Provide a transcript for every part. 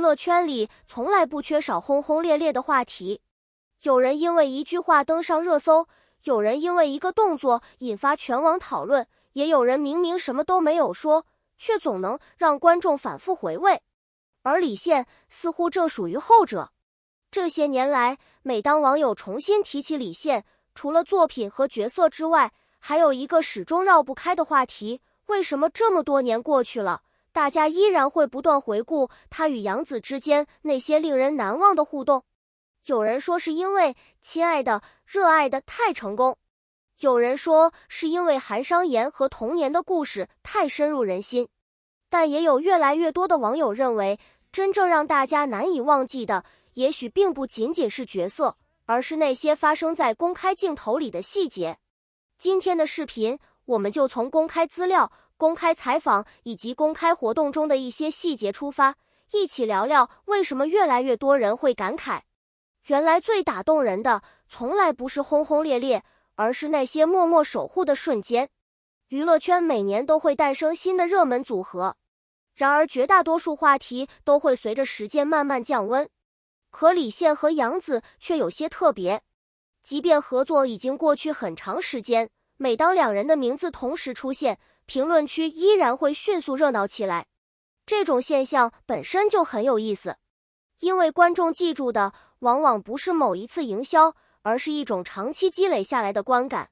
乐圈里从来不缺少轰轰烈烈的话题，有人因为一句话登上热搜，有人因为一个动作引发全网讨论，也有人明明什么都没有说，却总能让观众反复回味。而李现似乎正属于后者。这些年来，每当网友重新提起李现，除了作品和角色之外，还有一个始终绕不开的话题：为什么这么多年过去了，大家依然会不断回顾他与杨紫之间那些令人难忘的互动？有人说是因为亲爱的、热爱的太成功，有人说是因为韩商言和童年的故事太深入人心，但也有越来越多的网友认为，真正让大家难以忘记的，也许并不仅仅是角色，而是那些发生在公开镜头里的细节。今天的视频，我们就从公开资料、公开采访以及公开活动中的一些细节出发，一起聊聊为什么越来越多人会感慨，原来最打动人的从来不是轰轰烈烈，而是那些默默守护的瞬间。娱乐圈每年都会诞生新的热门组合，然而绝大多数话题都会随着时间慢慢降温。可李现和杨紫却有些特别，即便合作已经过去很长时间，每当两人的名字同时出现，评论区依然会迅速热闹起来。这种现象本身就很有意思，因为观众记住的往往不是某一次营销，而是一种长期积累下来的观感。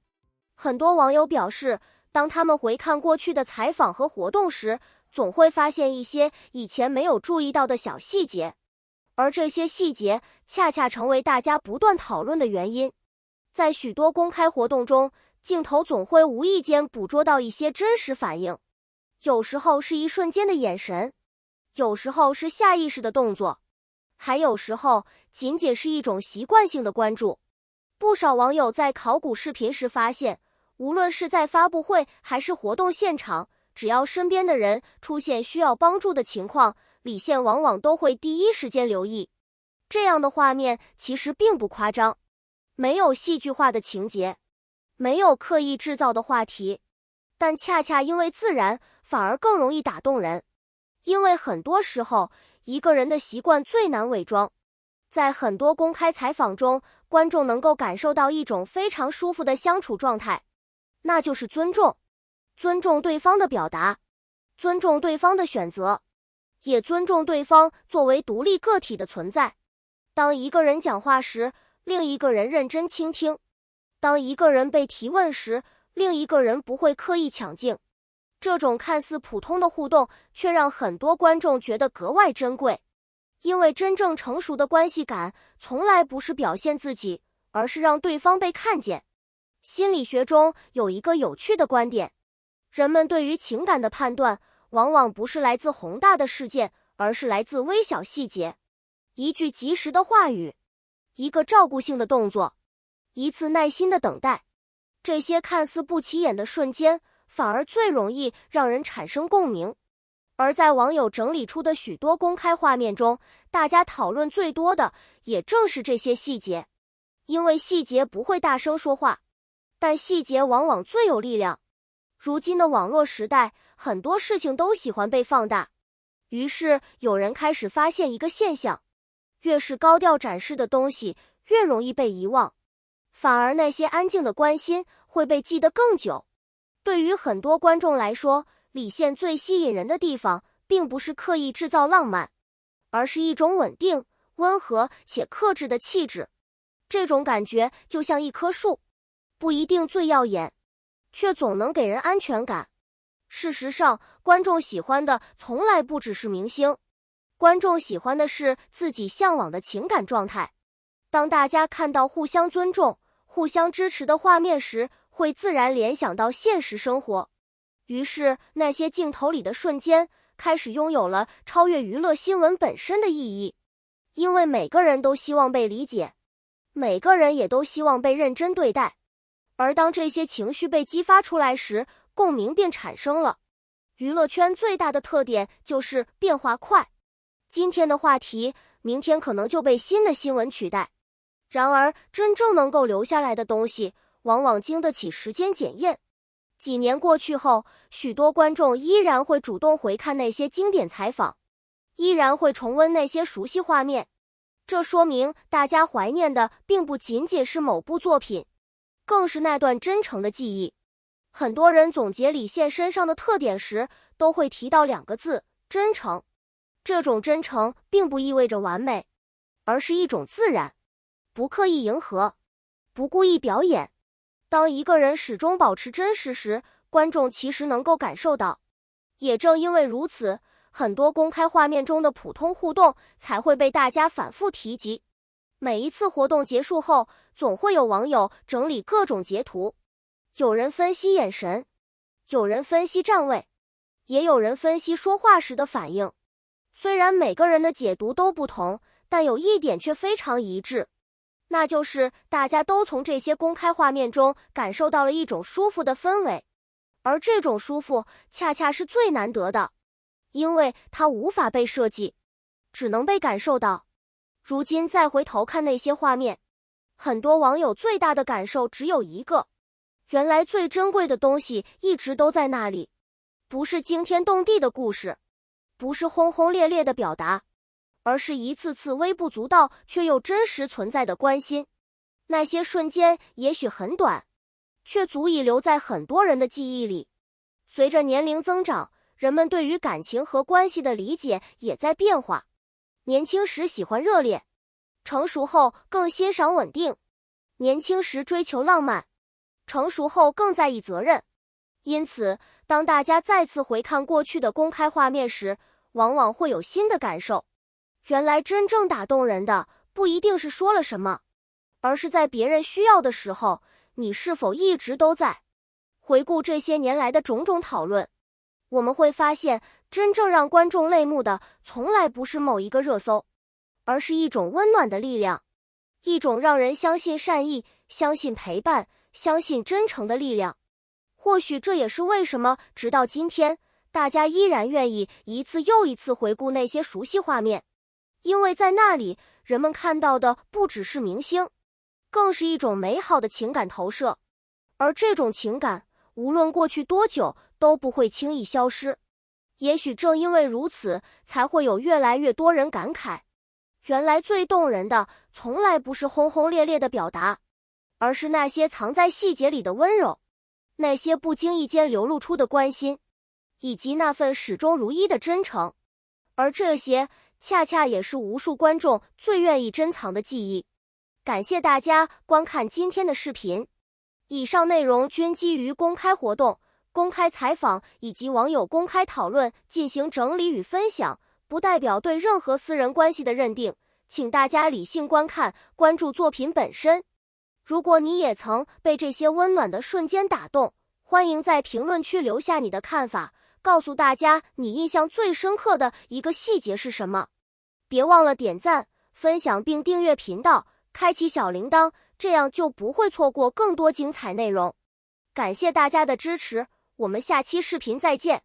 很多网友表示，当他们回看过去的采访和活动时，总会发现一些以前没有注意到的小细节，而这些细节恰恰成为大家不断讨论的原因。在许多公开活动中，镜头总会无意间捕捉到一些真实反应，有时候是一瞬间的眼神，有时候是下意识的动作，还有时候仅仅是一种习惯性的关注。不少网友在考古视频时发现，无论是在发布会还是活动现场，只要身边的人出现需要帮助的情况，李现往往都会第一时间留意。这样的画面其实并不夸张，没有戏剧化的情节，没有刻意制造的话题，但恰恰因为自然，反而更容易打动人。因为很多时候，一个人的习惯最难伪装。在很多公开采访中，观众能够感受到一种非常舒服的相处状态，那就是尊重。尊重对方的表达，尊重对方的选择，也尊重对方作为独立个体的存在。当一个人讲话时，另一个人认真倾听；当一个人被提问时，另一个人不会刻意抢镜。这种看似普通的互动，却让很多观众觉得格外珍贵。因为真正成熟的关系感，从来不是表现自己，而是让对方被看见。心理学中有一个有趣的观点，人们对于情感的判断，往往不是来自宏大的事件，而是来自微小细节。一句及时的话语，一个照顾性的动作，一次耐心的等待，这些看似不起眼的瞬间，反而最容易让人产生共鸣。而在网友整理出的许多公开画面中，大家讨论最多的也正是这些细节。因为细节不会大声说话，但细节往往最有力量。如今的网络时代，很多事情都喜欢被放大，于是有人开始发现一个现象，越是高调展示的东西，越容易被遗忘，反而那些安静的关心会被记得更久。对于很多观众来说，李现最吸引人的地方，并不是刻意制造浪漫，而是一种稳定、温和且克制的气质。这种感觉就像一棵树，不一定最耀眼，却总能给人安全感。事实上，观众喜欢的从来不只是明星，观众喜欢的是自己向往的情感状态。当大家看到互相尊重、互相支持的画面时，会自然联想到现实生活。于是，那些镜头里的瞬间开始拥有了超越娱乐新闻本身的意义。因为每个人都希望被理解，每个人也都希望被认真对待。而当这些情绪被激发出来时，共鸣便产生了。娱乐圈最大的特点就是变化快，今天的话题，明天可能就被新的新闻取代。然而，真正能够留下来的东西，往往经得起时间检验。几年过去后，许多观众依然会主动回看那些经典采访，依然会重温那些熟悉画面。这说明大家怀念的并不仅仅是某部作品，更是那段真诚的记忆。很多人总结李现身上的特点时，都会提到2个字：真诚。这种真诚并不意味着完美，而是一种自然，不刻意迎合，不故意表演。当一个人始终保持真实时，观众其实能够感受到。也正因为如此，很多公开画面中的普通互动才会被大家反复提及。每一次活动结束后，总会有网友整理各种截图，有人分析眼神，有人分析站位，也有人分析说话时的反应。虽然每个人的解读都不同，但有一点却非常一致，那就是大家都从这些公开画面中感受到了一种舒服的氛围。而这种舒服恰恰是最难得的，因为它无法被设计，只能被感受到。如今再回头看那些画面，很多网友最大的感受只有一个：原来最珍贵的东西一直都在那里，不是惊天动地的故事，不是轰轰烈烈的表达，而是一次次微不足道却又真实存在的关心。那些瞬间也许很短，却足以留在很多人的记忆里。随着年龄增长，人们对于感情和关系的理解也在变化。年轻时喜欢热烈，成熟后更欣赏稳定；年轻时追求浪漫，成熟后更在意责任。因此，当大家再次回看过去的公开画面时，往往会有新的感受。原来真正打动人的，不一定是说了什么，而是在别人需要的时候，你是否一直都在。回顾这些年来的种种讨论，我们会发现，真正让观众泪目的，从来不是某一个热搜，而是一种温暖的力量，一种让人相信善意、相信陪伴、相信真诚的力量。或许这也是为什么，直到今天，大家依然愿意一次又一次回顾那些熟悉画面，因为在那里，人们看到的不只是明星，更是一种美好的情感投射。而这种情感，无论过去多久，都不会轻易消失。也许正因为如此，才会有越来越多人感慨，原来最动人的，从来不是轰轰烈烈的表达，而是那些藏在细节里的温柔，那些不经意间流露出的关心，以及那份始终如一的真诚。而这些，恰恰也是无数观众最愿意珍藏的记忆。感谢大家观看今天的视频。以上内容均基于公开活动、公开采访以及网友公开讨论进行整理与分享，不代表对任何私人关系的认定，请大家理性观看，关注作品本身。如果你也曾被这些温暖的瞬间打动，欢迎在评论区留下你的看法，告诉大家你印象最深刻的一个细节是什么。别忘了点赞、分享并订阅频道，开启小铃铛，这样就不会错过更多精彩内容。感谢大家的支持，我们下期视频再见。